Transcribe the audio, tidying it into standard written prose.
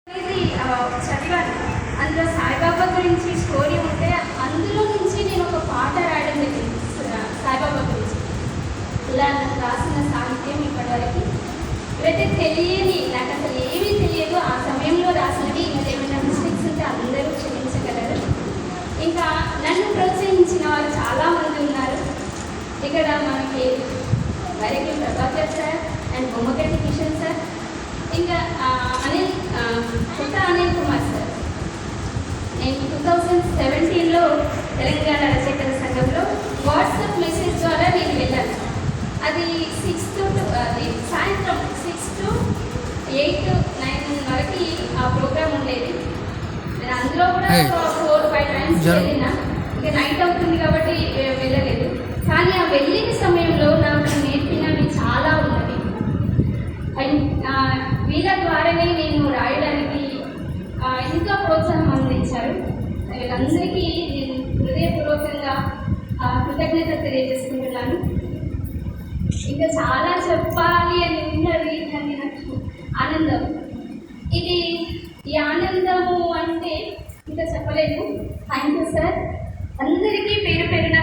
చదివాను. అందులో సాయిబాబా గురించి స్టోరీ ఉంటే అందులో నుంచి నేను ఒక పాట రాయడం జరిగింది సాయిబాబా గురించి. ఇలా నాకు రాసిన సాహిత్యం ఇప్పటివరకు ఇవైతే తెలియని, నాకు అసలు ఏమీ తెలియదు ఆ సమయంలో రాసినవి. ఇంకా ఏమైనా మిస్టేక్స్ ఉంటే అందరూ క్షమించగలరు. ఇంకా నన్ను ప్రోత్సహించిన వారు చాలామంది ఉన్నారు. ఇక్కడ మనకి వైరకి Prabhakar sir and Bommagaddi Kishan sir, ఇంకా అనిల్ కుమార్ సార్. నేను 2017లో తెలంగాణ రచయితల సంఘంలో వాట్సాప్ మెసేజ్ ద్వారా నేను వెళ్ళాను. అది 6 to సాయంత్రం 6 to 8, 9 వరకు ఆ ప్రోగ్రామ్ ఉండేది. నేను అందులో కూడా 4-5 టైమ్స్ వెళ్ళినా. ఇంకా నైట్ అవుతుంది కాబట్టి వెళ్ళలేదు. కానీ ఆ వెళ్ళిన సమయంలో నాకు నేర్పినవి చాలా ఉన్నవి. అండ్ వీళ్ళ ద్వారానే నేను రాయడానికి ఇంకా ప్రోత్సాహం అందించారు. వీళ్ళందరికీ నేను హృదయపూర్వకంగా కృతజ్ఞత తెలియజేసుకుంటున్నాను. ఇంకా చాలా చెప్పాలి అని ఉన్నది, కానీ నాకు ఆనందం. ఈ ఆనందము అంటే ఇంకా చెప్పలేను. Thank you sir. అందరికీ పేరు పేరున